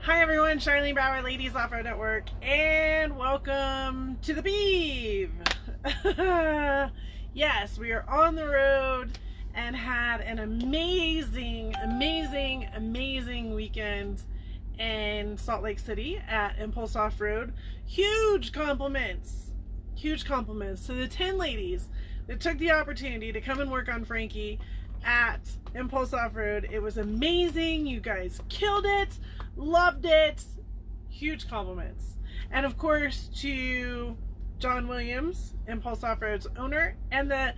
Hi everyone, Charlene Brower, Ladies Offroad Network, and welcome to the Beeve. Yes, we are on the road and had an amazing weekend in Salt Lake City at Impulse Offroad. Huge compliments to the 10 ladies that took the opportunity to come and work on Frankie at Impulse Offroad. It was amazing. You guys killed it. Loved it. Huge compliments. And of course to John Williams, Impulse Offroad's owner, and the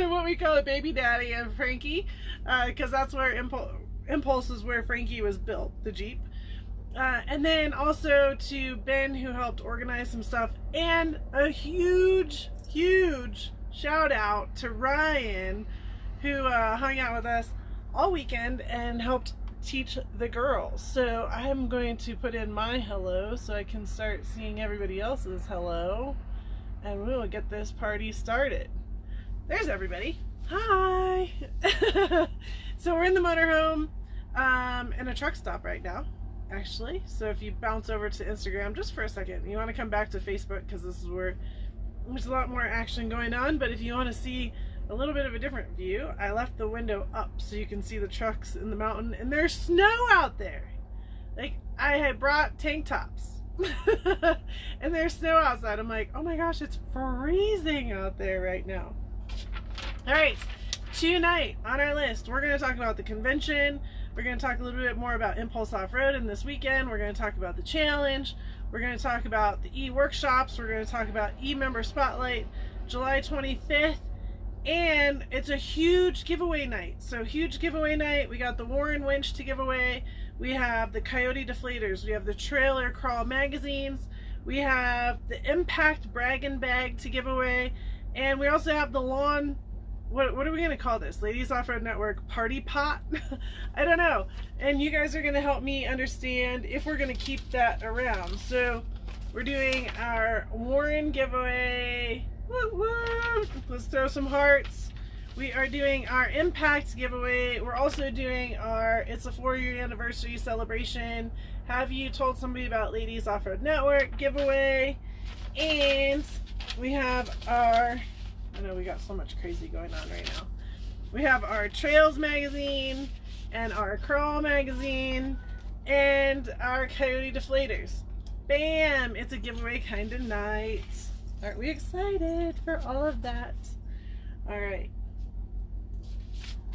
what we call a baby daddy of Frankie, because that's where Impulse is where Frankie was built, the Jeep. And then also to Ben, who helped organize some stuff, and a huge shout out to Ryan, who hung out with us all weekend and helped teach the girls. So I'm going to put in my hello so I can start seeing everybody else's hello, and we will get this party started. There's everybody. Hi. So we're in the motorhome in a truck stop right now, actually. So if you bounce over to Instagram just for a second, you want to come back to Facebook because this is where there's a lot more action going on. But if you want to see a little bit of a different view, I left the window up so you can see the trucks in the mountain, and there's snow out there. Like, I had brought tank tops and there's snow outside. I'm like, oh my gosh, it's freezing out there right now. All right, tonight on our list, we're going to talk about the convention. We're going to talk a little bit more about Impulse Offroad, and this weekend we're going to talk about the challenge. We're going to talk about the e-workshops. We're going to talk about e-member spotlight July 25th. And it's a huge giveaway night. So huge giveaway night. We got the Warren Winch to give away. We have the Coyote Deflators. We have the Trailer Crawl magazines. We have the Impact Braggin bag to give away. And we also have the lawn, what are we going to call this? Ladies Offroad Network party pot? I don't know. And you guys are going to help me understand if we're going to keep that around. So we're doing our Warren giveaway. Woo woo. Let's throw some hearts. We are doing our Impact giveaway. We're also doing our It's a 4-year anniversary celebration. Have you told somebody about Ladies Offroad Network giveaway? And we have our, I know we got so much crazy going on right now. We have our Trails magazine and our Crawl magazine and our Coyote Deflators. Bam! It's a giveaway kind of night. Aren't we excited for all of that? All right.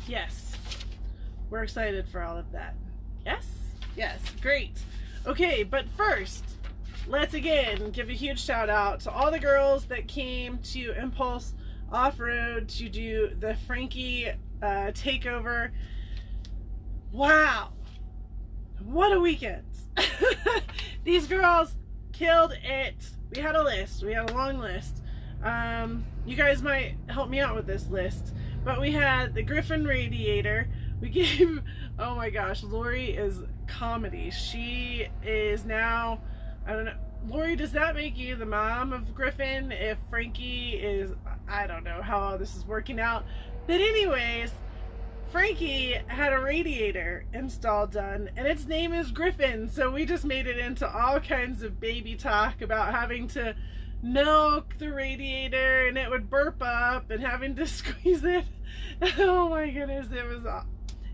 Yes, we're excited for all of that. Yes? Yes, great. Okay, but first, let's again give a huge shout out to all the girls that came to Impulse Offroad to do the Frankie takeover. Wow, what a weekend. These girls killed it. We had a list. We had a long list. You guys might help me out with this list. But we had the Griffin radiator. We gave, oh my gosh, Lori is comedy. She is now, I don't know. Lori, does that make you the mom of Griffin if Frankie is, I don't know how all this is working out. But anyways, Frankie had a radiator installed done, and its name is Griffin, so we just made it into all kinds of baby talk about having to milk the radiator and it would burp up and having to squeeze it. Oh my goodness,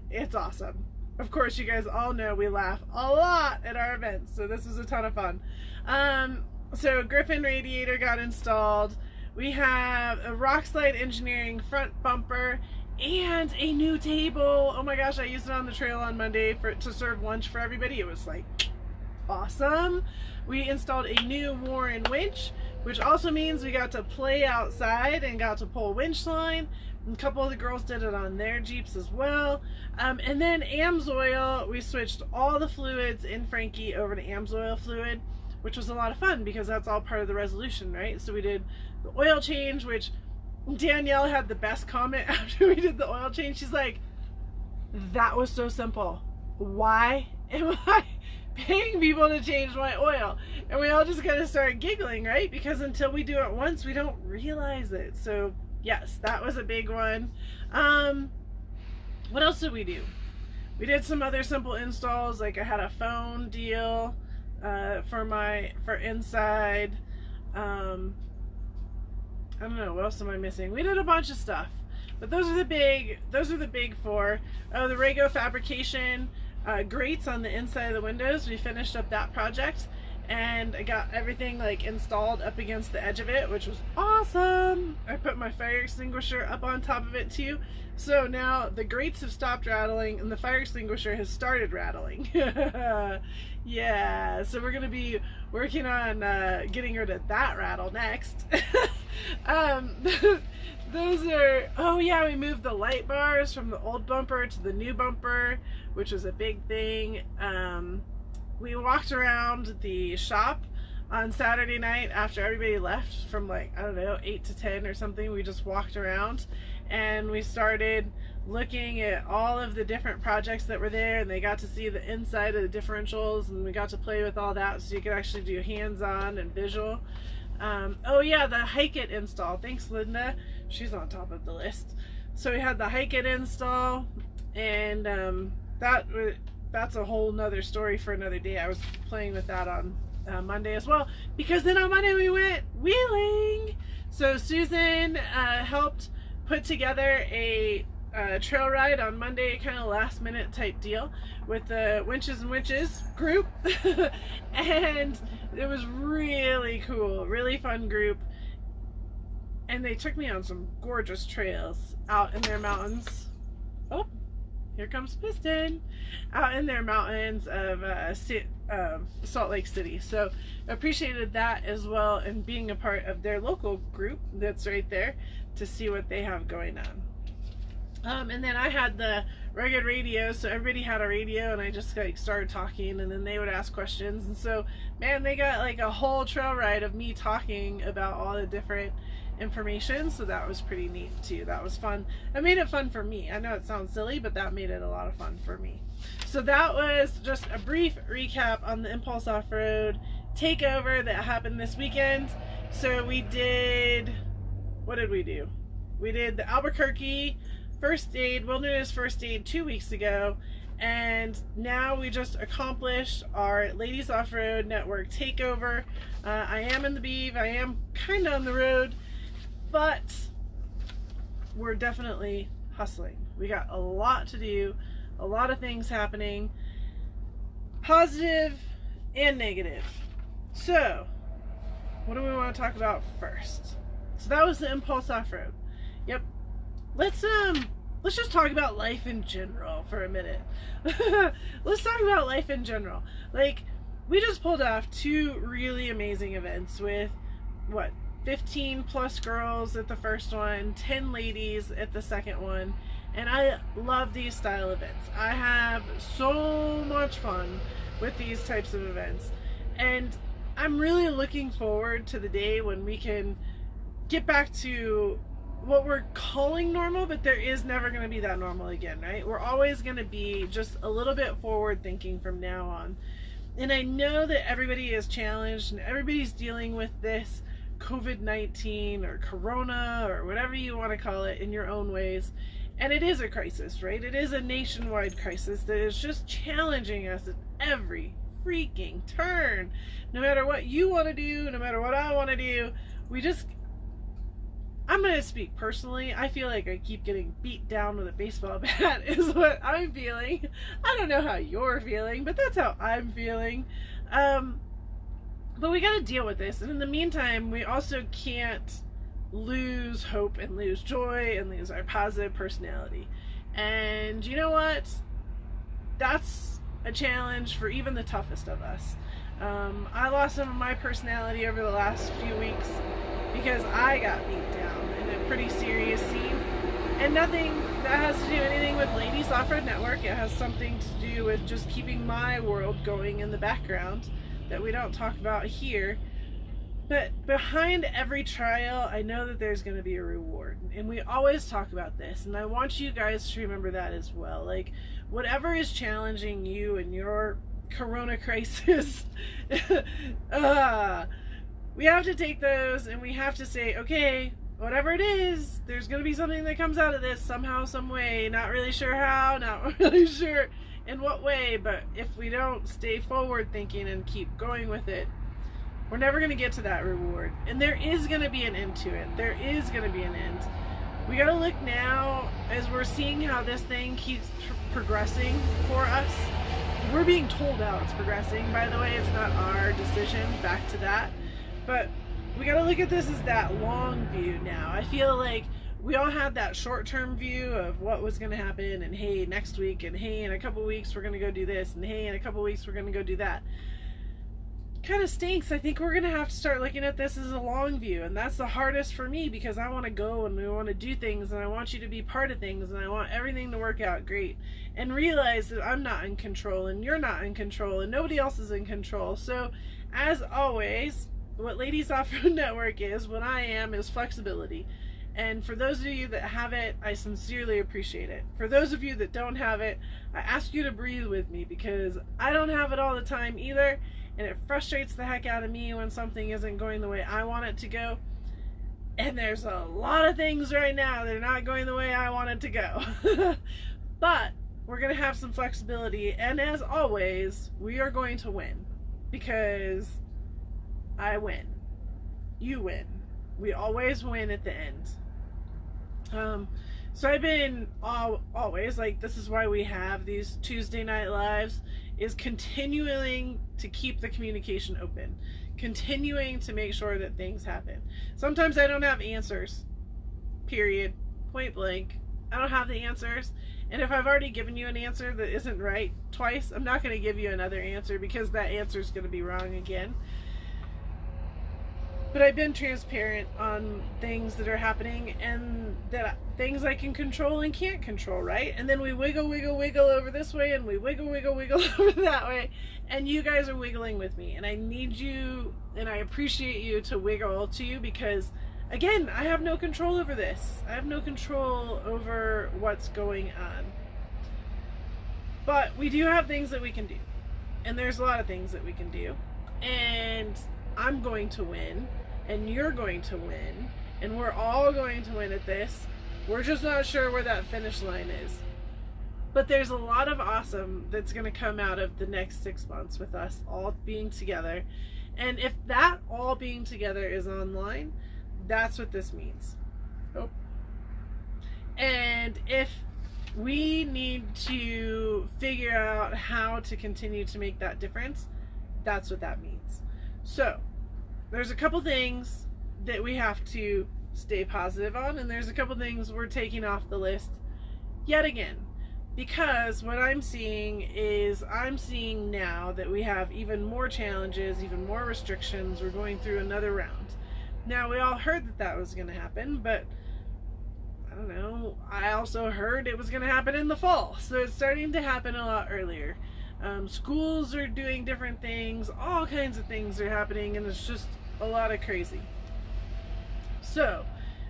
it's awesome. Of course, you guys all know we laugh a lot at our events, so this was a ton of fun. So Griffin radiator got installed. We have a Rockslide Engineering front bumper and a new table. Oh my gosh, I used it on the trail on Monday to serve lunch for everybody. It was like awesome. We installed a new Warren winch, which also means we got to play outside and got to pull winch line. And a couple of the girls did it on their Jeeps as well. And then AMSOIL, we switched all the fluids in Frankie over to AMSOIL fluid, which was a lot of fun because that's all part of the resolution, right? So we did the oil change, which Danielle had the best comment after we did the oil change. She's like, that was so simple. Why am I paying people to change my oil? And we all just kind of started giggling, right? Because until we do it once, we don't realize it. So yes, that was a big one. What else did we do? We did some other simple installs, like I had a phone deal for inside. I don't know, what else am I missing? We did a bunch of stuff, but those are the big four. Oh, the Rego fabrication grates on the inside of the windows. We finished up that project, and I got everything like installed up against the edge of it, which was awesome. I put my fire extinguisher up on top of it too. So now the grates have stopped rattling and the fire extinguisher has started rattling. Yeah, so we're gonna be working on getting rid of that rattle next. Those are, oh yeah, we moved the light bars from the old bumper to the new bumper, which was a big thing. We walked around the shop on Saturday night after everybody left from like, I don't know, 8 to 10 or something. We just walked around and we started looking at all of the different projects that were there, and they got to see the inside of the differentials, and we got to play with all that, so you could actually do hands-on and visual. Oh yeah, the Hike It install. Thanks, Linda. She's on top of the list. So we had the Hike It install, and that's a whole nother story for another day. I was playing with that on Monday as well, because then on Monday we went wheeling. So Susan helped put together a trail ride on Monday, kind of last minute type deal with the Winches and Witches group. And it was really cool, really fun group, and they took me on some gorgeous trails out in their mountains. Oh, here comes Piston. Out in their mountains of Salt Lake City. So appreciated that as well, and being a part of their local group that's right there to see what they have going on. And then I had the rugged radio, so everybody had a radio, and I just like started talking, and then they would ask questions. And so, man, they got like a whole trail ride of me talking about all the different information, so that was pretty neat too. That was fun. It made it fun for me. I know it sounds silly, but that made it a lot of fun for me. So that was just a brief recap on the Impulse Off-Road Takeover that happened this weekend. So we did, what did we do? We did the Albuquerque First Aid, Wilderness First Aid 2 weeks ago, and now we just accomplished our Ladies Off-Road Network Takeover. I am in the Beeve, I am kind of on the road, but we're definitely hustling. We got a lot to do, a lot of things happening, positive and negative. So, what do we want to talk about first? So that was the Impulse Off-Road. Yep. Let's just talk about life in general for a minute. Let's talk about life in general. Like, we just pulled off 2 really amazing events with, what, 15 plus girls at the first one, 10 ladies at the second one, and I love these style events. I have so much fun with these types of events, and I'm really looking forward to the day when we can get back to what we're calling normal, but there is never going to be that normal again, right? We're always going to be just a little bit forward thinking from now on. And I know that everybody is challenged and everybody's dealing with this COVID-19 or Corona or whatever you want to call it in your own ways. And it is a crisis, right? It is a nationwide crisis that is just challenging us at every freaking turn. No matter what you want to do, no matter what I want to do, I'm going to speak personally. I feel like I keep getting beat down with a baseball bat is what I'm feeling. I don't know how you're feeling, but that's how I'm feeling. But we got to deal with this. And in the meantime, we also can't lose hope and lose joy and lose our positive personality. And you know what? That's a challenge for even the toughest of us. I lost some of my personality over the last few weeks because I got beat down in a pretty serious scene, and nothing that has to do anything with Ladies Off-Road Network. It has something to do with just keeping my world going in the background that we don't talk about here. But behind every trial, I know that there's going to be a reward, and we always talk about this, and I want you guys to remember that as well. Like, whatever is challenging you in your Corona crisis, we have to take those and we have to say, okay, whatever it is, there's going to be something that comes out of this somehow, some way. Not really sure how, not really sure in what way, but if we don't stay forward thinking and keep going with it, we're never going to get to that reward. And there is going to be an end to it. There is going to be an end. We got to look now as we're seeing how this thing keeps progressing for us. We're being told how it's progressing, by the way. It's not our decision, back to that. But we got to look at this as that long view now. I feel like we all had that short-term view of what was going to happen, and hey, next week, and hey, in a couple weeks we're going to go do this, and hey, in a couple weeks we're going to go do that. Kind of stinks. I think we're going to have to start looking at this as a long view, and that's the hardest for me because I want to go and we want to do things, and I want you to be part of things, and I want everything to work out great, and realize that I'm not in control, and you're not in control, and nobody else is in control. So as always, what Ladies Off-Road Network is, what I am, is flexibility. And for those of you that have it, I sincerely appreciate it. For those of you that don't have it, I ask you to breathe with me because I don't have it all the time either, and it frustrates the heck out of me when something isn't going the way I want it to go. And there's a lot of things right now that are not going the way I want it to go. But we're going to have some flexibility, and as always, we are going to win because I win. You win. We always win at the end. So I've been always, like, this is why we have these Tuesday night lives, is continuing to keep the communication open, continuing to make sure that things happen. Sometimes I don't have answers, period, point blank. I don't have the answers, and if I've already given you an answer that isn't right twice, I'm not going to give you another answer because that answer is going to be wrong again. But I've been transparent on things that are happening and that things I can control and can't control, right? And then we wiggle over this way, and we wiggle over that way, and you guys are wiggling with me, and I need you and I appreciate you to wiggle too, because again, I have no control over this. I have no control over what's going on. But we do have things that we can do, and there's a lot of things that we can do, and I'm going to win, and you're going to win, and we're all going to win at this. We're just not sure where that finish line is. But there's a lot of awesome that's going to come out of the next 6 months with us all being together. And if that all being together is online, that's what this means. Oh. And if we need to figure out how to continue to make that difference, that's what that means. So there's a couple things that we have to stay positive on, and there's a couple things we're taking off the list yet again, because what I'm seeing is now that we have even more challenges, even more restrictions. We're going through another round. Now, we all heard that that was going to happen, but I don't know, I also heard it was going to happen in the fall, so it's starting to happen a lot earlier. Schools are doing different things, all kinds of things are happening, and it's just a lot of crazy. So,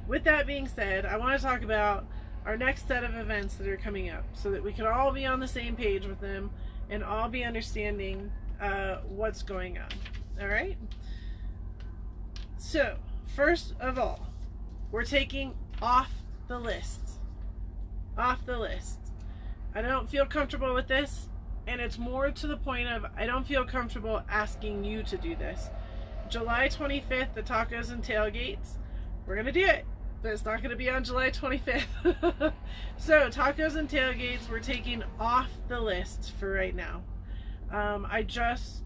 with that being said, I want to talk about our next set of events that are coming up so that we can all be on the same page with them and all be understanding what's going on. Alright? So, first of all, we're taking off the list. Off the list. I don't feel comfortable with this. And it's more to the point of, I don't feel comfortable asking you to do this. July 25th, the tacos and tailgates, we're going to do it. But it's not going to be on July 25th. So, tacos and tailgates, we're taking off the list for right now. I just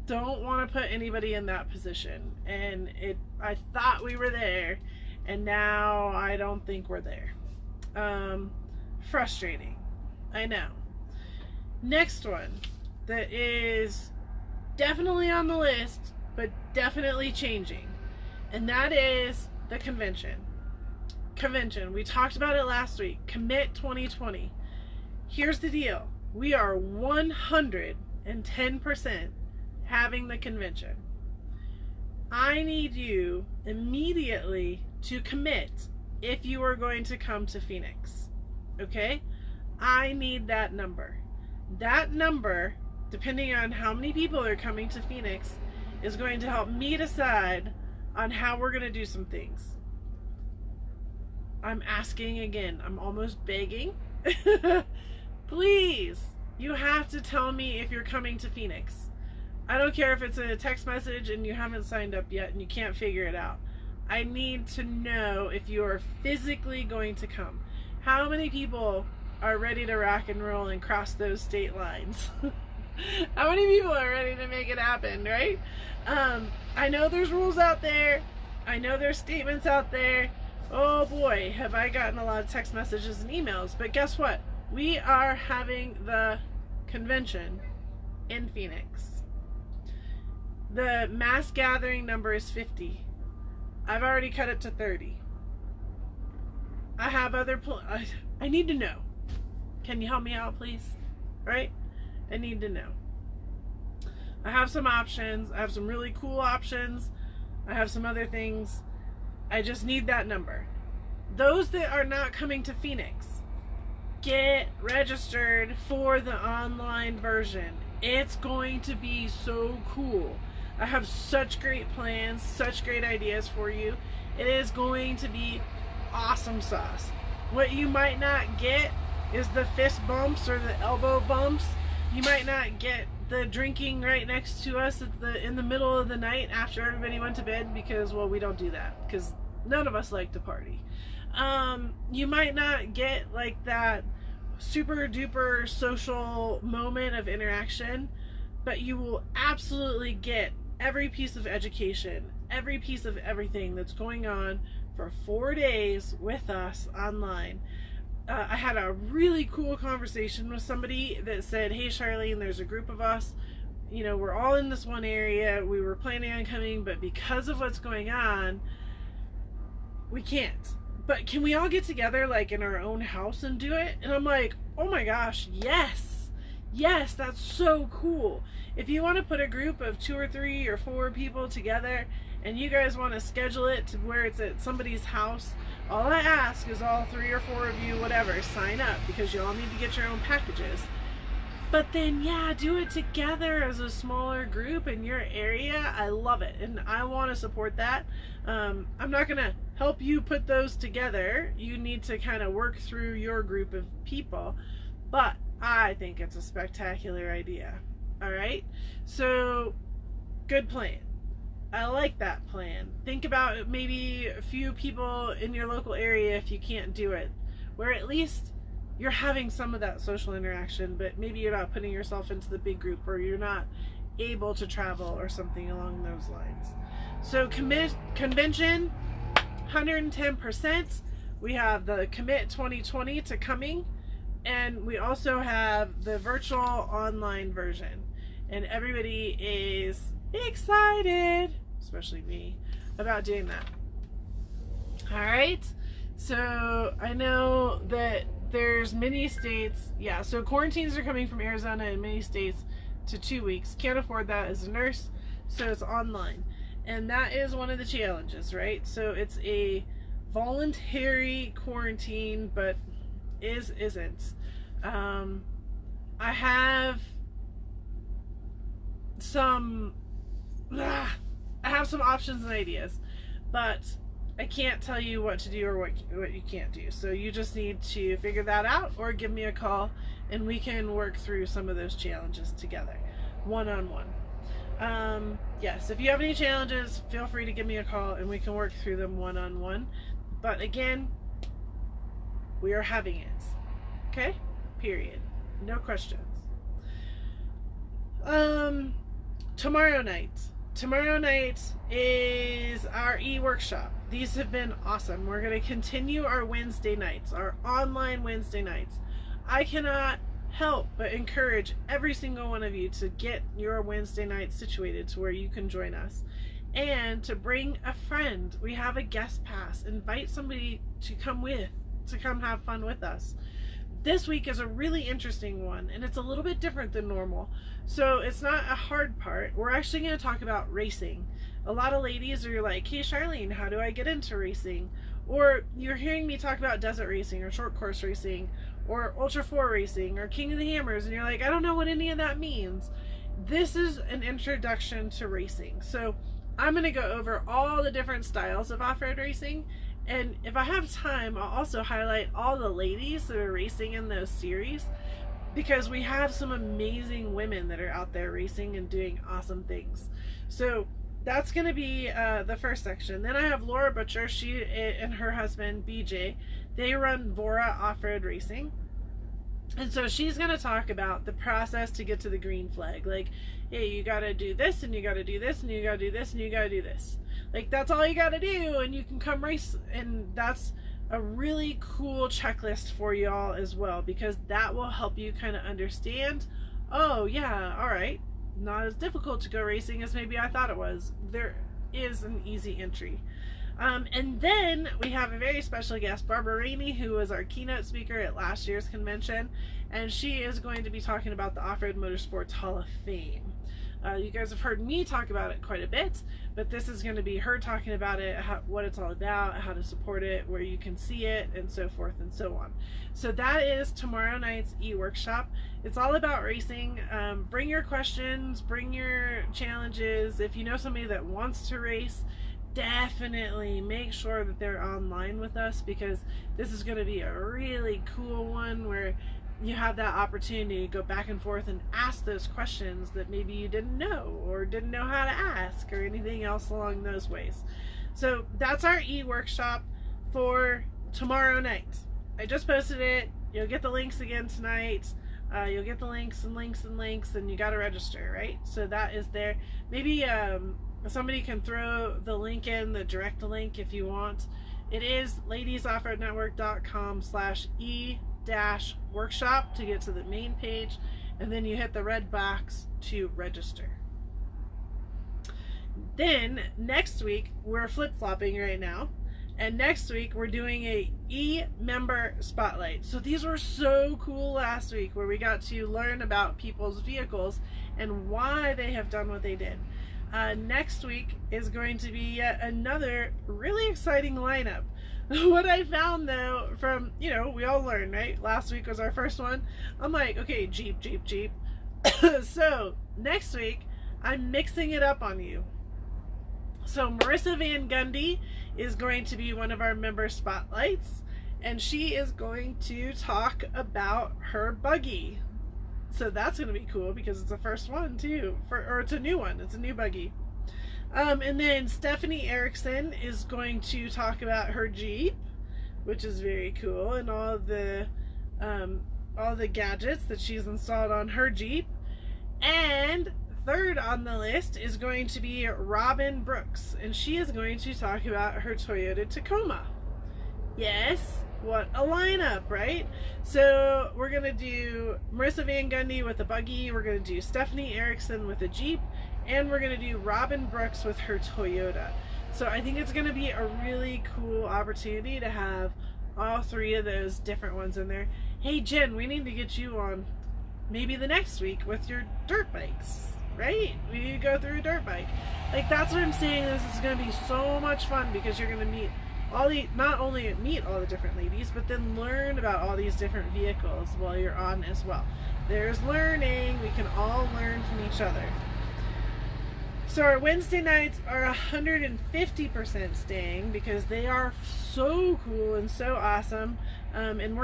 don't want to put anybody in that position. And I thought we were there, and now I don't think we're there. Frustrating. I know. Next one that is definitely on the list, but definitely changing, and that is the convention. We talked about it last week. Commit 2020. Here's the deal. We are 110% having the convention. I need you immediately to commit if you are going to come to Phoenix. Okay? I need that number. That number, depending on how many people are coming to Phoenix, is going to help me decide on how we're going to do some things. I'm asking again. I'm almost begging. Please, you have to tell me if you're coming to Phoenix. I don't care if it's a text message and you haven't signed up yet and you can't figure it out. I need to know if you are physically going to come. How many people are ready to rock and roll and cross those state lines? How many people are ready to make it happen, right? I know there's rules out there. I know there's statements out there. Oh boy, have I gotten a lot of text messages and emails. But guess what? We are having the convention in Phoenix. The mass gathering number is 50. I've already cut it to 30. I have other I need to know. Can you help me out, please? Right? I need to know. I have some options. I have some really cool options. I have some other things. I just need that number. Those that are not coming to Phoenix, get registered for the online version. It's going to be so cool. I have such great plans, such great ideas for you. It is going to be awesome sauce. What you might not get is the fist bumps or the elbow bumps. You might not get the drinking right next to us in the middle of the night after everybody went to bed, because, well, we don't do that because none of us like to party. You might not get like that super duper social moment of interaction, but you will absolutely get every piece of education, every piece of everything that's going on for 4 days with us online. I had a really cool conversation with somebody that said, hey Charlene, there's a group of us, you know, we're all in this one area, we were planning on coming, but because of what's going on, we can't. But can we all get together like in our own house and do it? And I'm like, oh my gosh, yes, that's so cool. If you want to put a group of 2 or 3 or 4 people together and you guys want to schedule it to where it's at somebody's house, all I ask is all 3 or 4 of you, whatever, sign up, because you all need to get your own packages. But then, yeah, do it together as a smaller group in your area. I love it, and I want to support that. I'm not going to help you put those together. You need to kind of work through your group of people, but I think it's a spectacular idea. All right, so good plan. I like that plan. Think about maybe a few people in your local area if you can't do it, where at least you're having some of that social interaction, but maybe you're not putting yourself into the big group, or you're not able to travel or something along those lines. So convention, 110%. We have the Commit 2020 to coming, and we also have the virtual online version. And everybody is excited, especially me, about doing that. All right, so I know that there's many states, yeah, so quarantines are coming from Arizona and many states to 2 weeks. Can't afford that as a nurse, so it's online. And that is one of the challenges, right? So it's a voluntary quarantine, but isn't. I have some options and ideas, but I can't tell you what to do or what you can't do. So you just need to figure that out, or give me a call and we can work through some of those challenges together, one-on-one. Yes, if you have any challenges, feel free to give me a call and we can work through them one-on-one. But again, we are having it. Okay? Period. No questions. Tomorrow night is our e-workshop. These have been awesome. We're going to continue our Wednesday nights, our online Wednesday nights. I cannot help but encourage every single one of you to get your Wednesday night situated to where you can join us, and to bring a friend. We have a guest pass. Invite somebody to come have fun with us. This week is a really interesting one, and it's a little bit different than normal. So it's not a hard part. We're actually going to talk about racing. A lot of ladies are like, hey Charlene, how do I get into racing? Or you're hearing me talk about desert racing or short course racing or Ultra 4 racing or King of the Hammers, and you're like, I don't know what any of that means. This is an introduction to racing. So I'm going to go over all the different styles of off-road racing And if I have time, I'll also highlight all the ladies that are racing in those series, because we have some amazing women that are out there racing and doing awesome things. So that's going to be the first section. Then I have Laura Butcher. She and her husband BJ, they run Vora Off-Road Racing, and so she's going to talk about the process to get to the green flag. Like, hey, you got to do this, and you got to do this, and you got to do this, and you got to do this. Like, that's all you got to do, and you can come race. And that's a really cool checklist for y'all as well, because that will help you kind of understand, oh yeah, all right, not as difficult to go racing as maybe I thought it was. There is an easy entry. And then we have a very special guest, Barbara Rainey, who was our keynote speaker at last year's convention, and she is going to be talking about the Off-Road Motorsports Hall of Fame. You guys have heard me talk about it quite a bit, but this is going to be her talking about it, what it's all about, how to support it, where you can see it, and so forth and so on. So that is tomorrow night's e-workshop. It's all about racing. Bring your questions, bring your challenges. If you know somebody that wants to race, definitely make sure that they're online with us, because this is going to be a really cool one where you have that opportunity to go back and forth and ask those questions that maybe you didn't know or didn't know how to ask or anything else along those ways. So that's our e-workshop for tomorrow night. I just posted it. You'll get the links again tonight. You'll get the links, and you got to register, right? So that is there. Maybe somebody can throw the link in, the direct link if you want. It is ladiesoffroadnetwork.com/e-workshop to get to the main page, and then you hit the red box to register. Then next week, we're flip-flopping right now, and next week we're doing a e-member spotlight. So these were so cool last week, where we got to learn about people's vehicles and why they have done what they did. Next week is going to be yet another really exciting lineup. What I found though, from, we all learn, right? Last week was our first one. I'm like, okay, Jeep. So next week, I'm mixing it up on you. So Marissa Van Gundy is going to be one of our member spotlights, and she is going to talk about her buggy. So that's going to be cool, because it's the first one too, or it's a new one. It's a new buggy. And then Stephanie Erickson is going to talk about her Jeep, which is very cool, and all the gadgets that she's installed on her Jeep. And third on the list is going to be Robin Brooks, and she is going to talk about her Toyota Tacoma. Yes, what a lineup, right? So we're going to do Marissa Van Gundy with a buggy, we're going to do Stephanie Erickson with a Jeep, and we're going to do Robin Brooks with her Toyota. So I think it's going to be a really cool opportunity to have all three of those different ones in there. Hey Jen, we need to get you on maybe the next week with your dirt bikes, right? We need to go through a dirt bike. Like, that's what I'm saying. This is going to be so much fun, because you're going to meet not only meet all the different ladies, but then learn about all these different vehicles while you're on as well. There's learning. We can all learn from each other. So our Wednesday nights are 150% staying, because they are so cool and so awesome. And I'm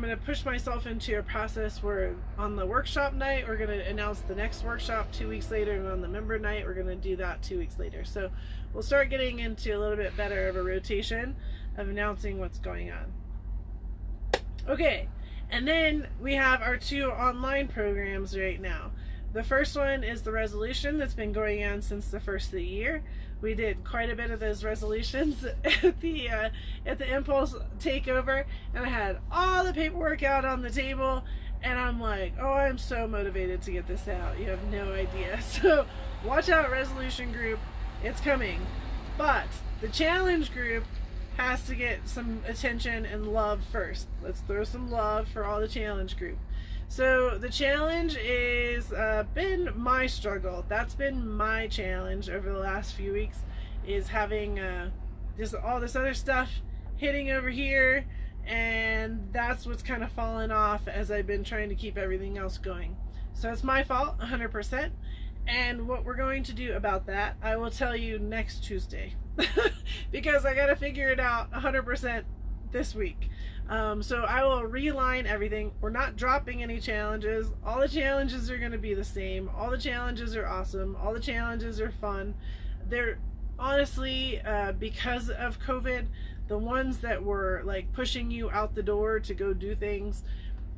going to push myself into a process where on the workshop night, we're going to announce the next workshop 2 weeks later, and on the member night, we're going to do that 2 weeks later. So we'll start getting into a little bit better of a rotation of announcing what's going on. Okay, and then we have our 2 online programs right now. The first one is the resolution that's been going on since the first of the year. We did quite a bit of those resolutions at the Impulse Takeover, and I had all the paperwork out on the table, and I'm like, oh, I'm so motivated to get this out. You have no idea. So watch out, resolution group, it's coming. But the challenge group has to get some attention and love first. Let's throw some love for all the challenge group. So the challenge is been my struggle. That's been my challenge over the last few weeks, is having just all this other stuff hitting over here, and that's what's kind of fallen off as I've been trying to keep everything else going. So it's my fault 100%, And what we're going to do about that, I will tell you next Tuesday. Because I got to figure it out 100% this week. So I will realign everything. We're not dropping any challenges. All the challenges are going to be the same. All the challenges are awesome. All the challenges are fun. They're honestly, because of COVID, the ones that were like pushing you out the door to go do things,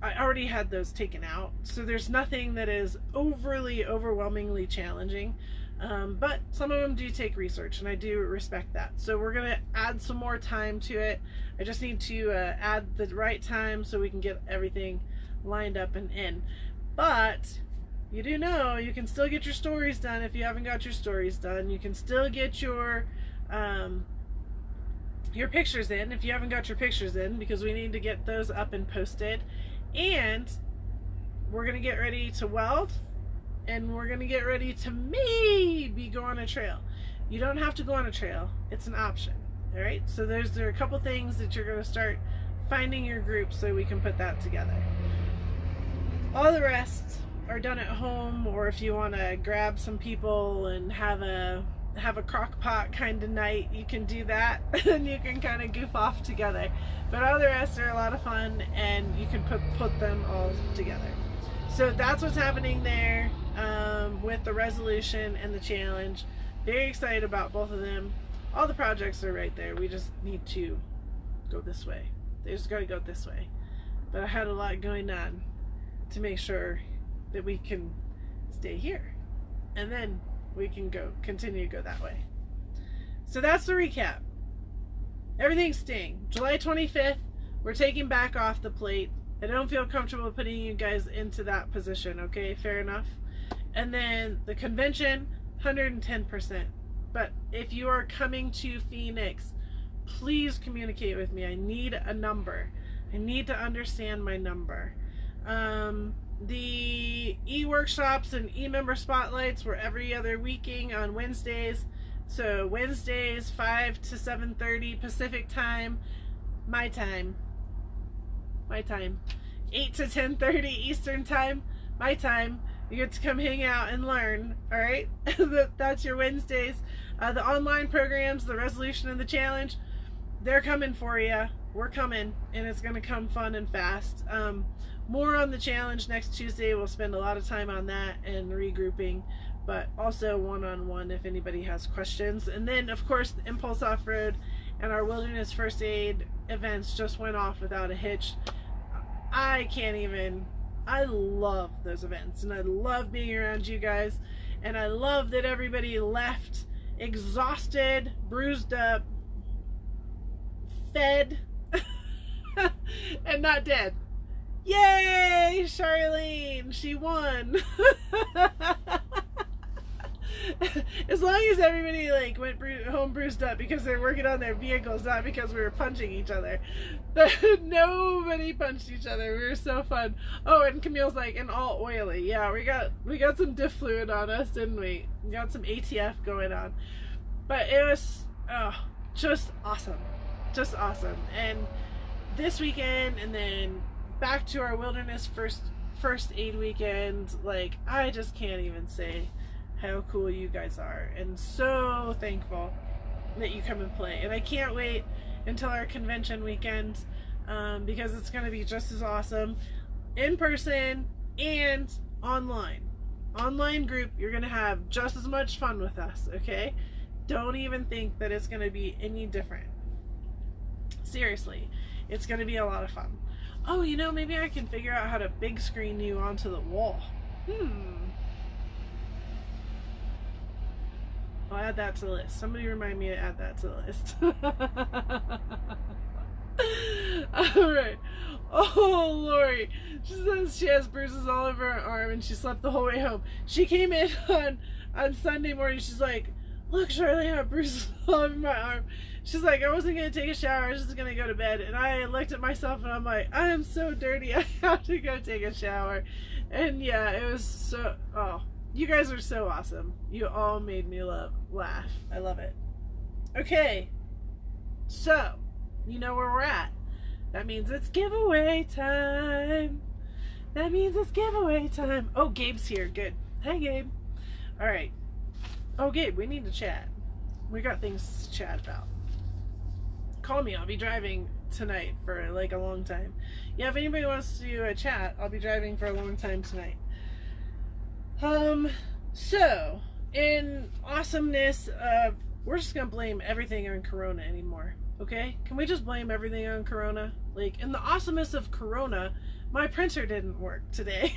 I already had those taken out. So there's nothing that is overwhelmingly challenging. But some of them do take research, and I do respect that. So we're going to add some more time to it. I just need to add the right time so we can get everything lined up and in. But you do know you can still get your stories done if you haven't got your stories done. You can still get your pictures in if you haven't got your pictures in, because we need to get those up and posted. And we're going to get ready to weld. And we're going to get ready to maybe go on a trail. You don't have to go on a trail. It's an option. All right? So there are a couple things that you're going to start finding your group so we can put that together. All the rest are done at home, or if you want to grab some people and have a crock pot kind of night, you can do that. And you can kind of goof off together. But all the rest are a lot of fun, and you can put them all together. So that's what's happening there with the resolution and the challenge. Very excited about both of them. All the projects are right there. We just need to go this way. They just got to go this way. But I had a lot going on to make sure that we can stay here. And then we can continue to go that way. So that's the recap. Everything's staying. July 25th, we're taking back off the plate. I don't feel comfortable putting you guys into that position, okay? Fair enough. And then the convention, 110%. But if you are coming to Phoenix, please communicate with me. I need a number. I need to understand my number. The e-workshops and e-member spotlights were every other weekend on Wednesdays. So Wednesdays, 5 to 7:30 Pacific time, my time. 8 to 10:30 Eastern time, my time. You get to come hang out and learn, all right? That's your Wednesdays. The online programs, the resolution and the challenge, they're coming for you. We're coming, and it's going to come fun and fast. More on the challenge next Tuesday. We'll spend a lot of time on that and regrouping, but also one-on-one if anybody has questions. And then, of course, the Impulse Off-Road and our Wilderness First Aid events just went off without a hitch. I love those events, and I love being around you guys, and I love that everybody left exhausted, bruised up, fed, and not dead. Yay, Charlene, she won. As long as everybody went home bruised up because they're working on their vehicles, not because we were punching each other. Nobody punched each other. We were so fun. Oh, and Camille's and all oily. Yeah, we got some diff fluid on us, didn't we? We got some ATF going on. But it was just awesome. Just awesome. And this weekend, and then back to our Wilderness First Aid weekend, I just can't even say how cool you guys are, and so thankful that you come and play. And I can't wait until our convention weekend, because it's going to be just as awesome in person and online group. You're going to have just as much fun with us, okay? Don't even think that it's going to be any different. Seriously, it's going to be a lot of fun. Oh, maybe I can figure out how to big screen you onto the wall. I'll add that to the list. Somebody remind me to add that to the list. Alright. Oh, Lori. She says she has bruises all over her arm and she slept the whole way home. She came in on Sunday morning. She's like, look, Charlie, I have bruises all over my arm. She's like, I wasn't going to take a shower. I was just going to go to bed. And I looked at myself and I'm like, I am so dirty. I have to go take a shower. And yeah, it was so... Oh. You guys are so awesome. You all made me laugh. I love it. Okay. So, you know where we're at. That means it's giveaway time. Oh, Gabe's here. Good. Hi, Gabe. All right. Oh, Gabe, we need to chat. We got things to chat about. Call me. I'll be driving tonight for like a long time. Yeah, if anybody wants to chat, I'll be driving for a long time tonight. So, in awesomeness of, we're just gonna blame everything on Corona anymore, okay? Can we just blame everything on Corona? Like, in the awesomeness of Corona, my printer didn't work today.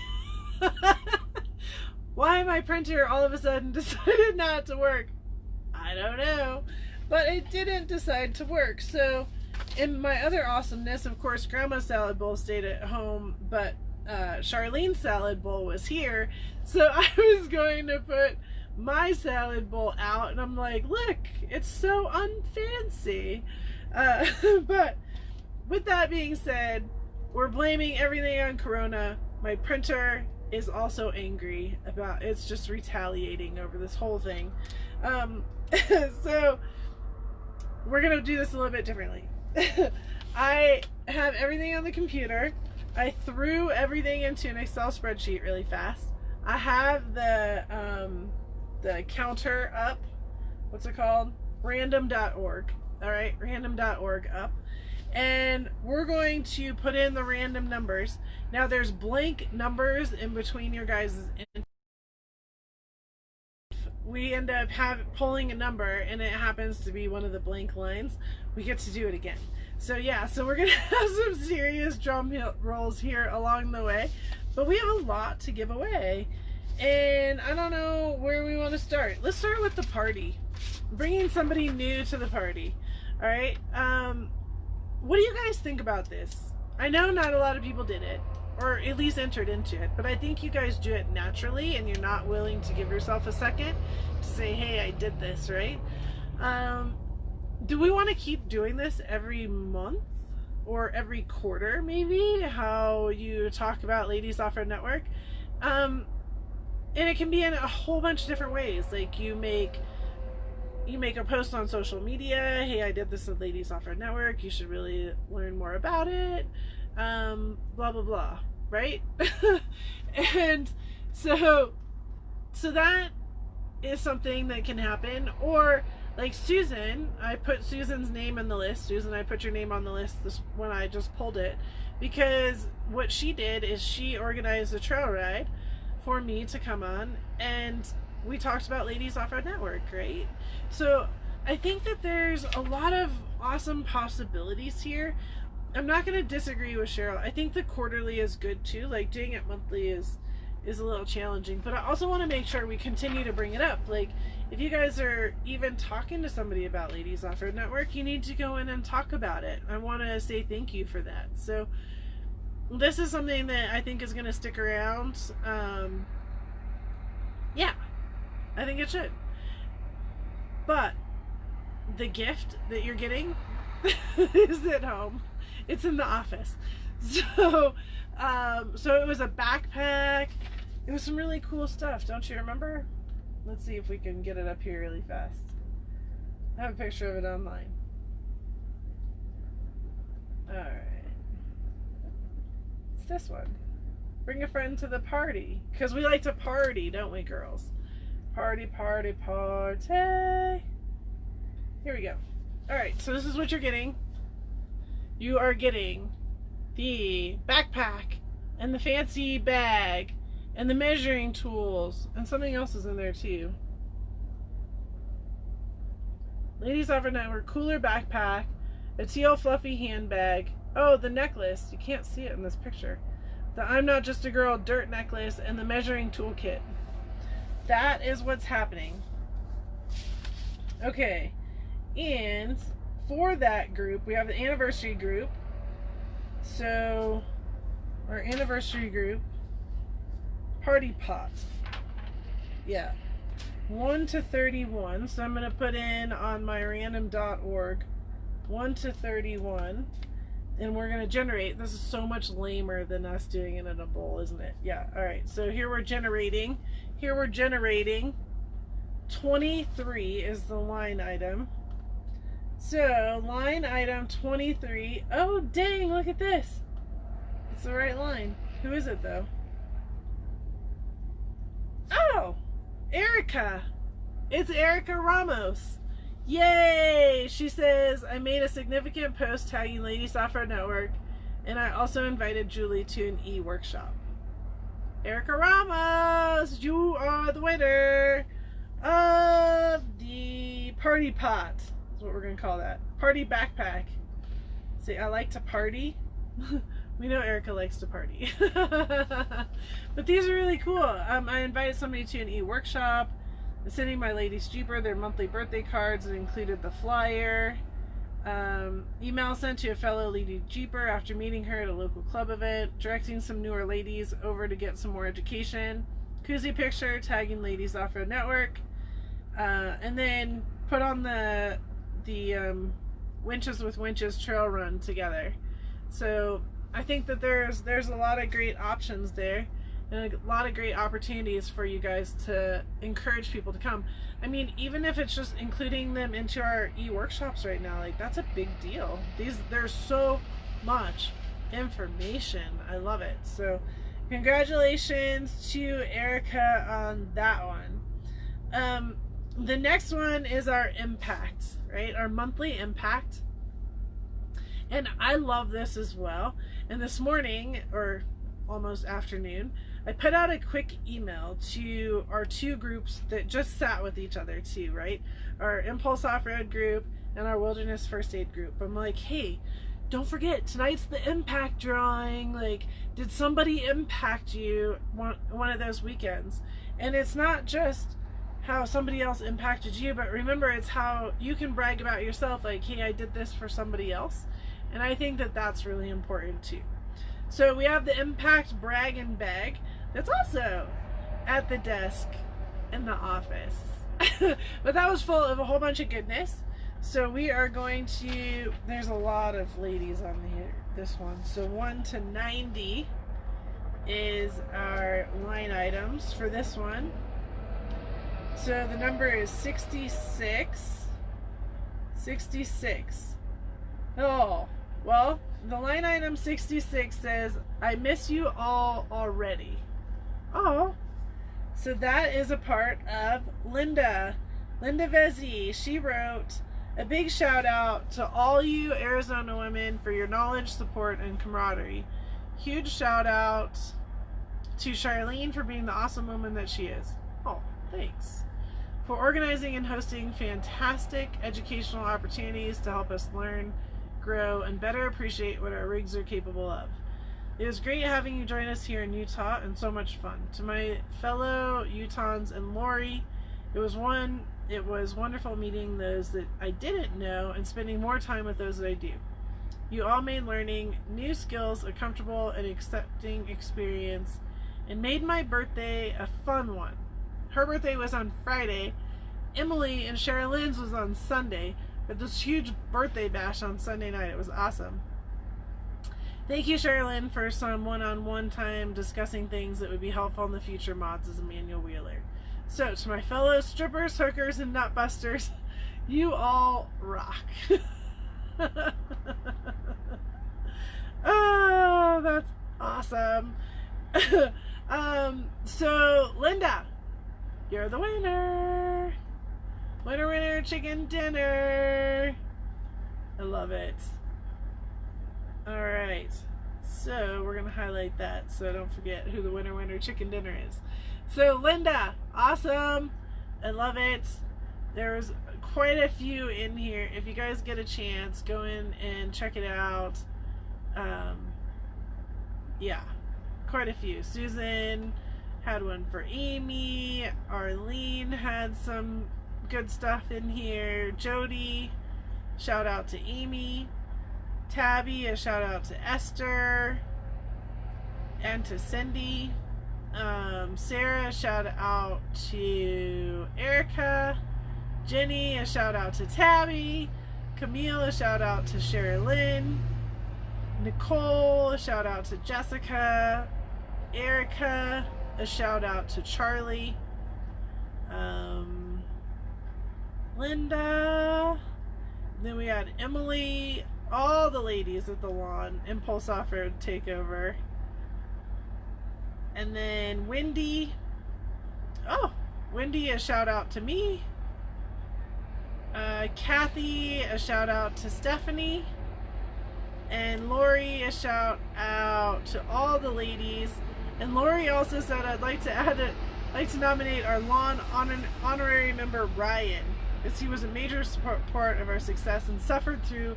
Why my printer all of a sudden decided not to work, I don't know. But it didn't decide to work. So, in my other awesomeness, of course, Grandma's salad bowl stayed at home, but Charlene's salad bowl was here. So I was going to put my salad bowl out, and I'm like, look, it's so unfancy. But with that being said, we're blaming everything on Corona. My printer is also angry about, it's just retaliating over this whole thing. So we're gonna do this a little bit differently. I have everything on the computer. I threw everything into an Excel spreadsheet really fast. I have the counter up. What's it called? Random.org. All right, random.org up. And we're going to put in the random numbers. Now there's blank numbers in between your guys' we end up pulling a number and it happens to be one of the blank lines, we get to do it again. So yeah, so we're gonna have some serious drum rolls here along the way, but we have a lot to give away, and I don't know where we want to start. Let's start with the party, bringing somebody new to the party. All right, what do you guys think about this? I know not a lot of people did it, or at least entered into it, but I think you guys do it naturally and you're not willing to give yourself a second to say, hey, I did this, right? Do we want to keep doing this every month or every quarter, maybe, how you talk about Ladies Offroad Network? And it can be in a whole bunch of different ways. Like you make a post on social media, hey, I did this with Ladies Offroad Network, you should really learn more about it, blah blah blah, right? And so that is something that can happen. Or like Susan, I put Susan's name in the list. Susan, I put your name on the list when I just pulled it, because what she did is she organized a trail ride for me to come on, and we talked about Ladies Offroad Network, right? So I think that there's a lot of awesome possibilities here. I'm not going to disagree with Cheryl. I think the quarterly is good too. Like doing it monthly is a little challenging, but I also want to make sure we continue to bring it up. Like if you guys are even talking to somebody about Ladies Offroad Network, you need to go in and talk about it. I want to say thank you for that. So this is something that I think is going to stick around. Yeah, I think it should. But the gift that you're getting is at home. It's in the office. So it was a backpack. It was some really cool stuff. Don't you remember? Let's see if we can get it up here really fast. I have a picture of it online. Alright. It's this one. Bring a friend to the party. Because we like to party, don't we, girls? Party, party, party. Here we go. Alright, so this is what you're getting. You are getting the backpack and the fancy bag and the measuring tools, and something else is in there too. Ladies Offroad Network cooler backpack, a teal fluffy handbag. Oh, the necklace. You can't see it in this picture. The I'm Not Just a Girl dirt necklace and the measuring toolkit. That is what's happening. Okay, and for that group, we have the anniversary group. So, our anniversary group, party pot. Yeah, 1 to 31. So I'm going to put in on my random.org 1 to 31. And we're going to generate. This is so much lamer than us doing it in a bowl, isn't it? Yeah, alright. So here we're generating. 23 is the line item. So, line item 23. Oh, dang, look at this. It's the right line. Who is it, though? Oh, Erica. It's Erica Ramos. Yay! She says, I made a significant post tagging Ladies Offroad Network, and I also invited Julie to an e-workshop. Erica Ramos, you are the winner of the party pot. That's what we're going to call that. Party backpack. See, I like to party. We know Erica likes to party. But these are really cool. I invited somebody to an e-workshop. I'm sending my ladies Jeeper their monthly birthday cards that included the flyer. Email sent to a fellow lady Jeeper after meeting her at a local club event. Directing some newer ladies over to get some more education. Koozie picture tagging Ladies Offroad Network. And then put on the Winches with Winches trail run together. So I think that there's a lot of great options there, and a lot of great opportunities for you guys to encourage people to come. I mean, even if it's just including them into our e-workshops right now, like, that's a big deal. There's so much information. I love it. So congratulations to Erica on that one. The next one is our impact, right? Our monthly impact. And I love this as well. And this morning, or almost afternoon, I put out a quick email to our two groups that just sat with each other too, right? Our Impulse Off-Road group and our Wilderness First Aid group. I'm like, hey, don't forget, tonight's the impact drawing. Like, did somebody impact you one of those weekends? And it's not just how somebody else impacted you, but remember, it's how you can brag about yourself, like, hey, I did this for somebody else. And I think that that's really important too. So we have the Impact Braggin bag that's also at the desk in the office. But that was full of a whole bunch of goodness. So we are going to, there's a lot of ladies on here, this one. So 1 to 90 is our line items for this one. So the number is 66. 66. Oh, well, the line item 66 says, I miss you all already. Oh, so that is a part of Linda Vezzi. She wrote, a big shout out to all you Arizona women for your knowledge, support, and camaraderie. Huge shout out to Charlene for being the awesome woman that she is. Oh, thanks. For organizing and hosting fantastic educational opportunities to help us learn, grow, and better appreciate what our rigs are capable of. It was great having you join us here in Utah, and so much fun. To my fellow Utahns and Lori, it was wonderful meeting those that I didn't know and spending more time with those that I do. You all made learning new skills a comfortable and accepting experience and made my birthday a fun one. Her birthday was on Friday. Emily and Sherilyn's was on Sunday. But this huge birthday bash on Sunday night. It was awesome. Thank you, Sherilyn, for some one-on-one time discussing things that would be helpful in the future mods as a manual wheeler. So, to my fellow strippers, hookers, and nutbusters, you all rock. Oh, that's awesome. So, Linda, you're the winner. Winner, winner, chicken dinner. I love it. Alright, so we're going to highlight that so I don't forget who the winner, winner, chicken dinner is. So Linda, awesome. I love it. There's quite a few in here. If you guys get a chance, go in and check it out. Yeah, quite a few. Susan had one for Amy. Arlene had some good stuff in here. Jody, shout out to Amy. Tabby, a shout out to Esther and to Cindy. Sarah, a shout out to Erica. Jenny, a shout out to Tabby. Camille, a shout out to Sherilyn. Nicole, a shout out to Jessica. Erica, a shout out to Charlie. Linda. Then we had Emily. All the ladies at the lawn. Impulse Off-Road Takeover. And then Wendy. Oh, Wendy, a shout out to me. Kathy, a shout out to Stephanie. And Lori, a shout out to all the ladies. And Lori also said, I'd like to nominate our lawn honorary member Ryan, because he was a major part of our success and suffered through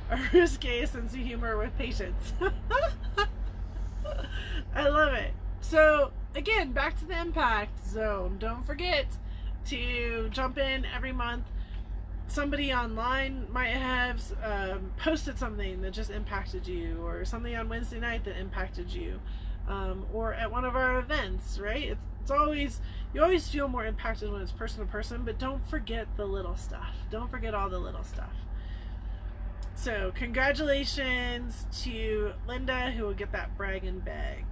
a risque sense of humor with patience. I love it. So again, back to the impact zone. Don't forget to jump in every month. Somebody online might have posted something that just impacted you, or something on Wednesday night that impacted you, or at one of our events, right? It's always, you always feel more impacted when it's person to person, but don't forget the little stuff. Don't forget all the little stuff. So congratulations to Linda, who will get that Braggin bag.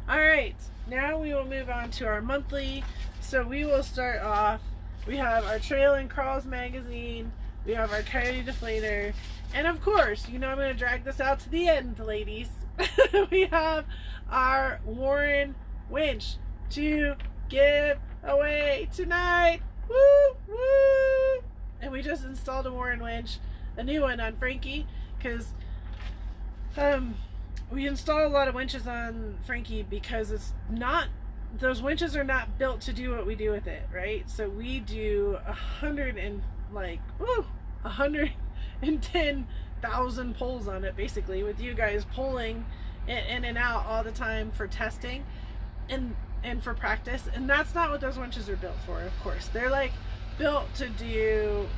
All right, now we will move on to our monthly. So we will start off. We have our Trail and Crawls magazine. We have our Coyote Deflator. And of course, you know I'm going to drag this out to the end, ladies. We have our Warren Winch to give away tonight. Woo! Woo! And we just installed a Warren Winch, a new one on Frankie, because we install a lot of winches on Frankie because it's not, those winches are not built to do what we do with it, right? So we do 110,000 pulls on it, basically, with you guys pulling it in and out all the time for testing and for practice. And that's not what those winches are built for, of course. They're like built to do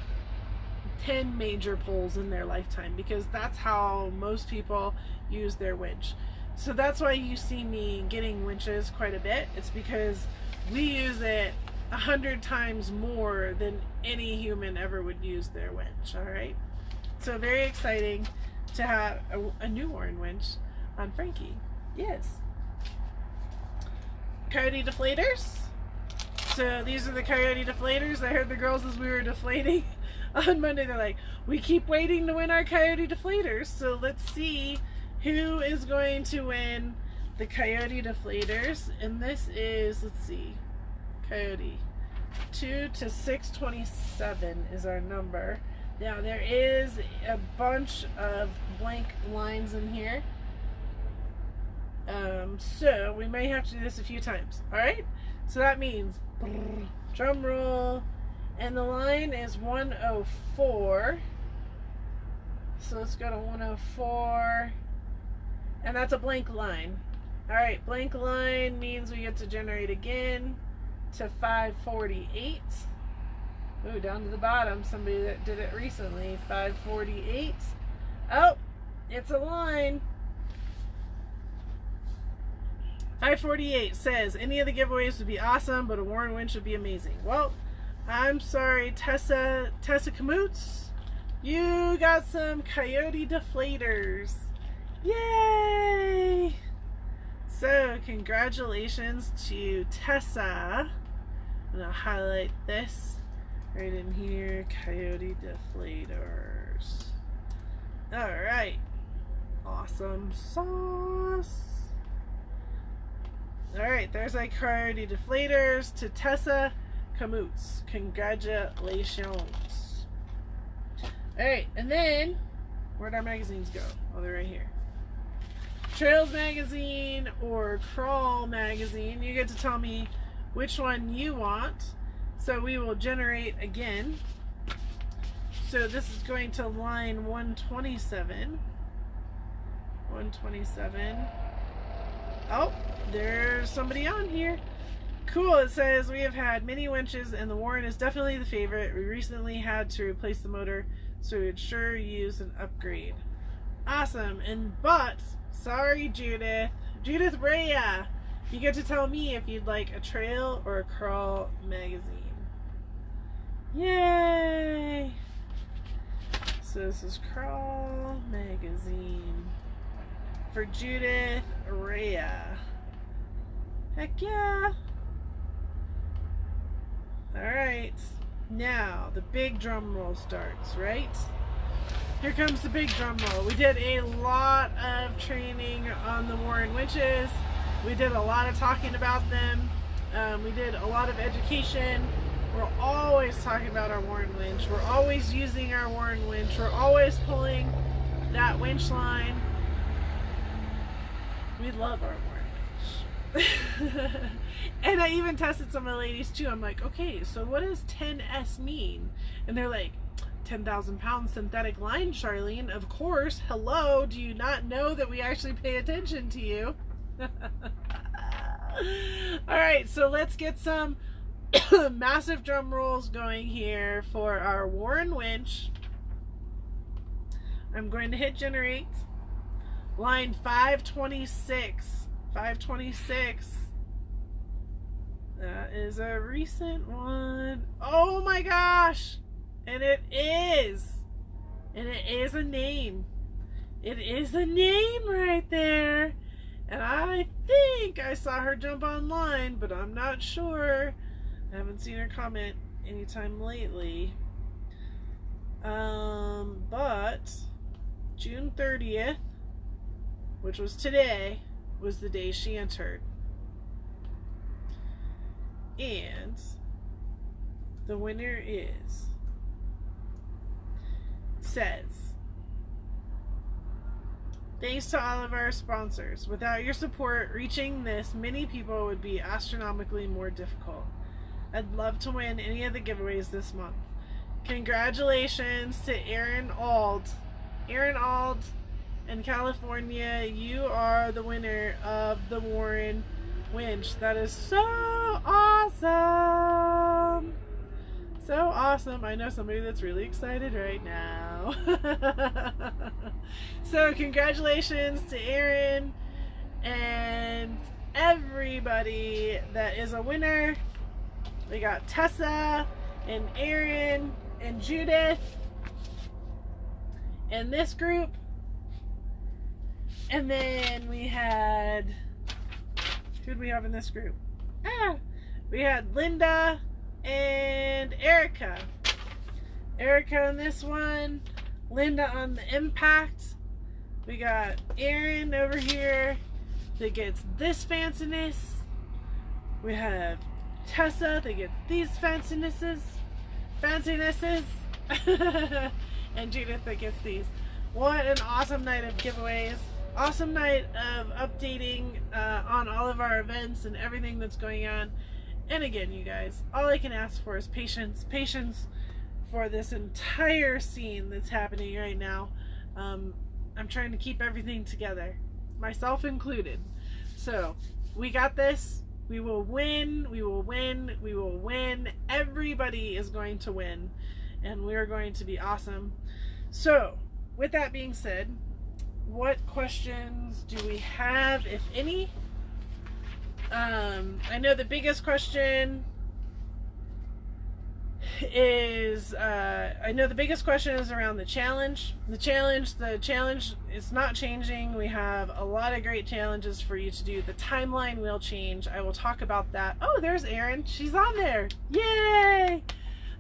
10 major pulls in their lifetime, because that's how most people use their winch. So that's why you see me getting winches quite a bit. It's because we use it 100 times more than any human ever would use their winch. All right, so very exciting to have a new Warren winch on Frankie. Yes. Coyote Deflators. So these are the Coyote Deflators. I heard the girls as we were deflating on Monday, they're like, we keep waiting to win our Coyote Deflators. So let's see who is going to win the Coyote Deflators. And this is, let's see, Coyote 2 to 627 is our number. Now there is a bunch of blank lines in here, so we may have to do this a few times. All right, so that means drum roll, and the line is 104. So let's go to 104, and that's a blank line. All right, blank line means we get to generate again to 548. Ooh, down to the bottom, somebody that did it recently, 548. Oh, it's a line. 548 says, any of the giveaways would be awesome, but a Warren winch would be amazing. Well, I'm sorry, Tessa Kamutz, you got some Coyote Deflators. Yay! So, congratulations to Tessa. I'm going to highlight this right in here, Coyote Deflators. Alright. Awesome sauce. Alright, there's our Coyote Deflators to Tessa Kamutz. Congratulations. Alright, and then, where'd our magazines go? Oh, they're right here. Trails magazine or Crawl magazine. You get to tell me which one you want. So we will generate again. So this is going to line 127. 127. Oh, there's somebody on here. Cool, it says, we have had many winches and the Warren is definitely the favorite. We recently had to replace the motor, so we would sure use an upgrade. Awesome, but, sorry Judith Rhea, you get to tell me if you'd like a Trail or a Crawl magazine. Yay! So this is Crawl magazine for Judith Rhea. Heck yeah! Alright, now the big drum roll starts, right? Here comes the big drum roll. We did a lot of training on the Warren winches. We did a lot of talking about them. We did a lot of education. We're always talking about our Warren winch. We're always using our Warren winch. We're always pulling that winch line. We love our Warren winch. And I even tested some of the ladies too. I'm like, okay, so what does 10S mean? And they're like, 10,000 pound synthetic line, Charlene. Of course. Hello. Do you not know that we actually pay attention to you? All right, so let's get some massive drum rolls going here for our Warren winch. I'm going to hit generate. Line 526. 526. That is a recent one. Oh my gosh. And it is. And it is a name. It is a name right there. And I think I saw her jump online, but I'm not sure. I haven't seen her comment anytime lately. But June 30th, which was today, was the day she entered. And the winner says, thanks to all of our sponsors. Without your support, reaching this many people would be astronomically more difficult. I'd love to win any of the giveaways this month. Congratulations to Aaron Ald. Aaron Ald in California, you are the winner of the Warren winch. That is so awesome. So awesome. I know somebody that's really excited right now. So congratulations to Aaron and everybody that is a winner. We got Tessa and Aaron and Judith in this group. And then we had, who did we have in this group? We had Linda and Erica. Erica on this one, Linda on the impact. We got Aaron over here that gets this fanciness. We have Tessa that gets these fancinesses. And Judith that gets these. What an awesome night of giveaways. Awesome night of updating on all of our events and everything that's going on. And again, you guys, all I can ask for is patience. Patience for this entire scene that's happening right now. I'm trying to keep everything together, myself included. So, we got this. We will win. We will win. We will win. Everybody is going to win. And we're going to be awesome. So, with that being said, what questions do we have, if any? I know the biggest question is around the challenge. The challenge is not changing. We have a lot of great challenges for you to do. The timeline will change. I will talk about that. Oh, there's Erin. She's on there. Yay!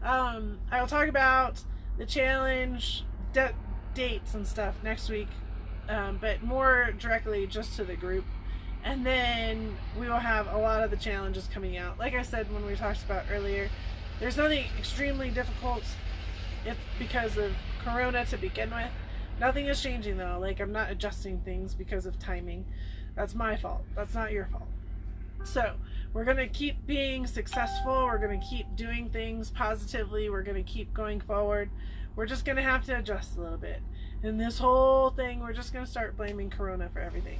I will talk about the challenge dates and stuff next week, but more directly just to the group. And then we will have a lot of the challenges coming out. Like I said when we talked about earlier, there's nothing extremely difficult. It's because of Corona to begin with. Nothing is changing though. Like, I'm not adjusting things because of timing. That's my fault. That's not your fault. So we're going to keep being successful. We're going to keep doing things positively. We're going to keep going forward. We're just going to have to adjust a little bit. And this whole thing, we're just going to start blaming Corona for everything.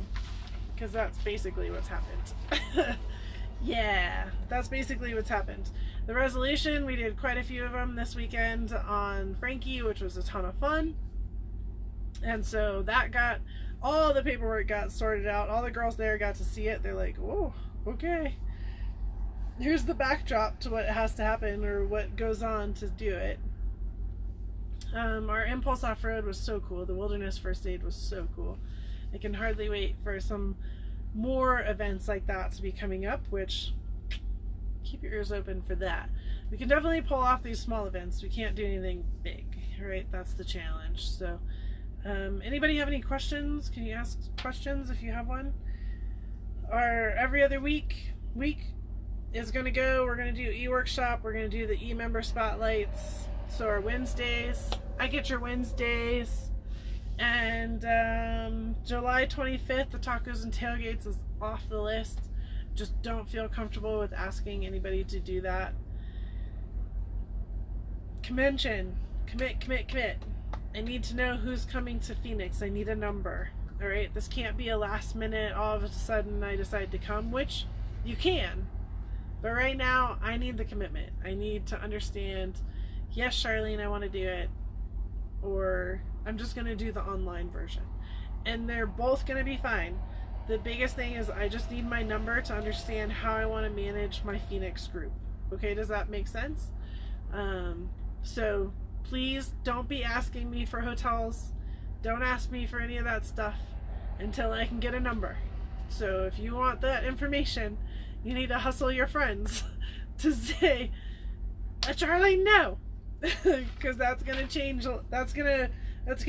Because that's basically what's happened. Yeah, that's basically what's happened. The resolution, we did quite a few of them this weekend on Frankie, which was a ton of fun. And so that got, all the paperwork got sorted out. All the girls there got to see it. They're like, oh, okay. Here's the backdrop to what has to happen or what goes on to do it. Our Impulse Off-Road was so cool. The Wilderness First Aid was so cool. I can hardly wait for some more events like that to be coming up, which, keep your ears open for that. We can definitely pull off these small events. We can't do anything big, right? That's the challenge. So, anybody have any questions? Can you ask questions if you have one? Our every other week is going to go. We're going to do e-workshop. We're going to do the e-member spotlights. So our Wednesdays, I get your Wednesdays. And July 25th, the tacos and tailgates is off the list. Just don't feel comfortable with asking anybody to do that. Convention. Commit. I need to know who's coming to Phoenix. I need a number. All right, this can't be a last minute, all of a sudden I decide to come, which you can. But right now, I need the commitment. I need to understand, yes, Charlene, I want to do it. Or I'm just going to do the online version. And they're both going to be fine. The biggest thing is I just need my number to understand how I want to manage my Phoenix group. Okay, does that make sense? So please don't be asking me for hotels. Don't ask me for any of that stuff until I can get a number. So if you want that information, you need to hustle your friends to say, Charlene, no. Because that's going to change, that's going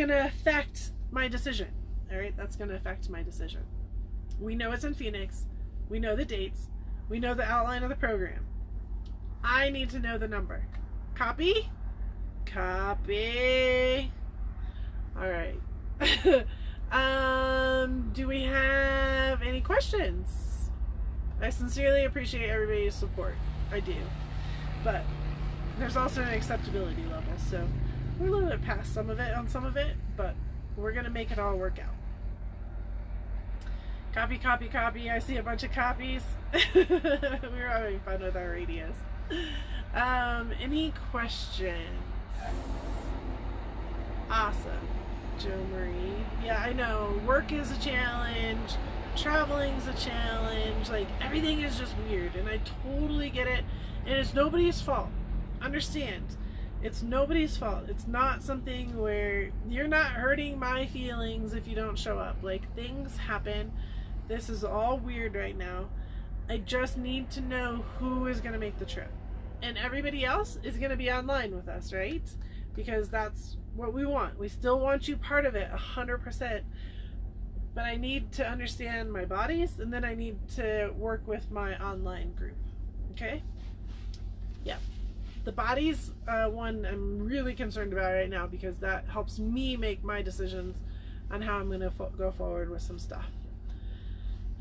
to affect my decision. All right, that's going to affect my decision. We know it's in Phoenix. We know the dates. We know the outline of the program. I need to know the number. Copy? Copy. All right. Do we have any questions? I sincerely appreciate everybody's support. I do. But there's also an acceptability level, so we're a little bit past some of it on some of it, but we're going to make it all work out. Copy. I see a bunch of copies. We're having fun with our radios. Any questions? Awesome. Joe Marie. Yeah, I know. Work is a challenge. Traveling's a challenge. Like, everything is just weird, and I totally get it. And it's nobody's fault. Understand. It's nobody's fault. It's not something where you're not hurting my feelings if you don't show up. Like, things happen. This is all weird right now. I just need to know who is going to make the trip. And everybody else is going to be online with us, right? Because that's what we want. We still want you part of it 100%. But I need to understand my bodies, and then I need to work with my online group. Okay? Yeah. The bodies one I'm really concerned about right now, because that helps me make my decisions on how I'm going to go forward with some stuff.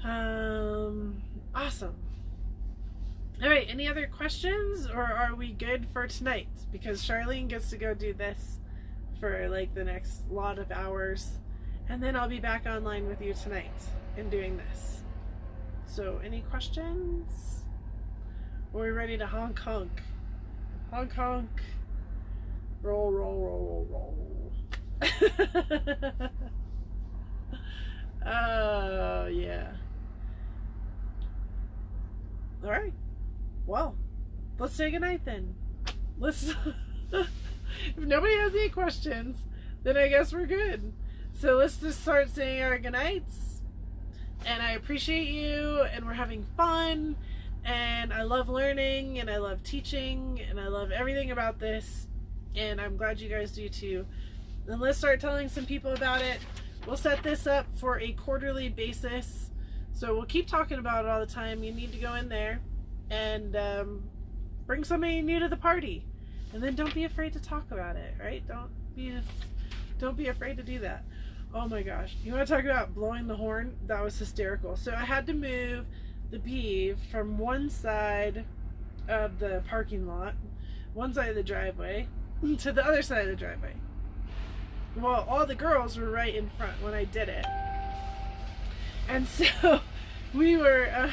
Awesome. All right, any other questions, or are we good for tonight? Because Charlene gets to go do this for like the next lot of hours, and then I'll be back online with you tonight and doing this. So any questions? Are we ready to honk honk? Honk honk. Roll, roll, roll, roll, roll. Oh, yeah. All right. Well, let's say goodnight then. Let's. If nobody has any questions, then I guess we're good. So let's just start saying our goodnights. And I appreciate you, and we're having fun, and I love learning, and I love teaching, and I love everything about this, and I'm glad you guys do too. Then let's start telling some people about it. We'll set this up for a quarterly basis, so we'll keep talking about it all the time. You need to go in there and bring somebody new to the party, and then don't be afraid to talk about it, right? Don't be afraid to do that. Oh my gosh, you want to talk about blowing the horn? That was hysterical. So I had to move the beeve from one side of the parking lot, one side of the driveway, to the other side of the driveway. Well, all the girls were right in front when I did it. And so we were,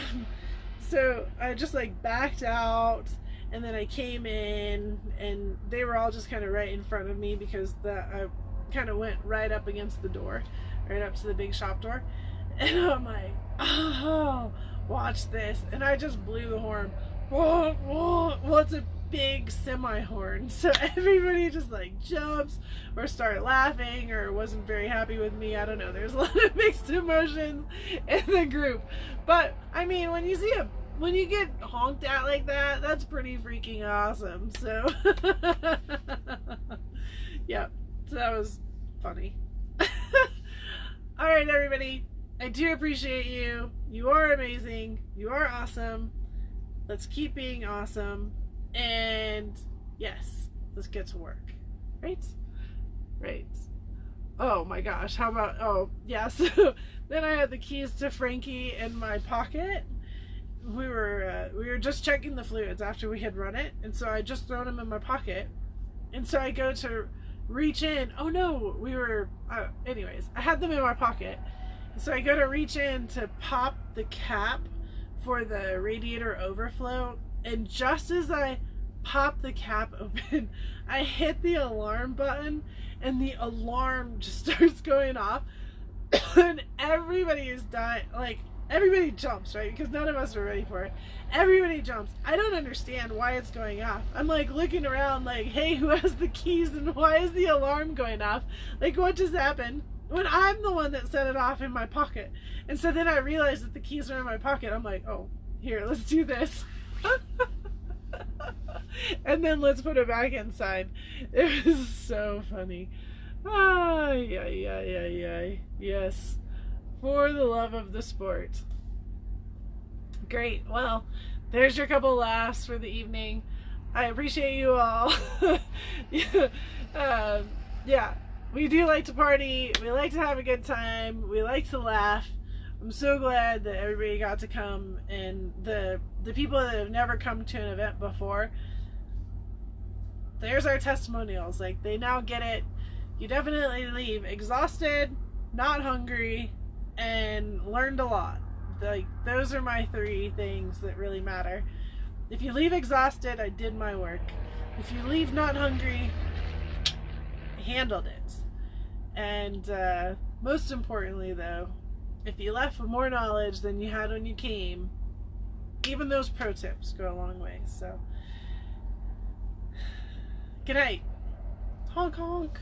so I just like backed out, and then I came in, and they were all just kind of right in front of me because I kind of went right up against the door, right up to the big shop door. And I'm like, oh, watch this. And I just blew the horn. Whoa, whoa. Well, it's a big semi horn, so everybody just like jumps or start laughing or wasn't very happy with me. I don't know, there's a lot of mixed emotions in the group. But I mean, when you get honked at like that, that's pretty freaking awesome. So yeah, so that was funny. All right, everybody, I do appreciate you. You are amazing. You are awesome. Let's keep being awesome. And yes, let's get to work. Right? Right. Oh my gosh, how about, oh yeah, so then I had the keys to Frankie in my pocket. We were just checking the fluids after we had run it, and so I just thrown them in my pocket, and so I go to reach in. Oh no, anyways, I had them in my pocket, so I go to reach in to pop the cap for the radiator overflow, and just as I pop the cap open, I hit the alarm button, and the alarm just starts going off, and everybody is dying. Like, everybody jumps, right? Because none of us are ready for it. Everybody jumps. I don't understand why it's going off. I'm like looking around like, hey, who has the keys and why is the alarm going off? Like, what just happened? When I'm the one that set it off in my pocket. And so then I realized that the keys were in my pocket. I'm like, oh, here, let's do this. And then let's put it back inside. It was so funny. Yes. For the love of the sport. Great. Well, there's your couple laughs for the evening. I appreciate you all. Yeah, we do like to party. We like to have a good time. We like to laugh. I'm so glad that everybody got to come, and the people that have never come to an event before, there's our testimonials. Like, they now get it. You definitely leave exhausted, not hungry, and learned a lot. Like, those are my 3 things that really matter. If you leave exhausted, I did my work. If you leave not hungry, I handled it. And most importantly, though, if you left with more knowledge than you had when you came, even those pro tips go a long way. So, good night. Honk honk.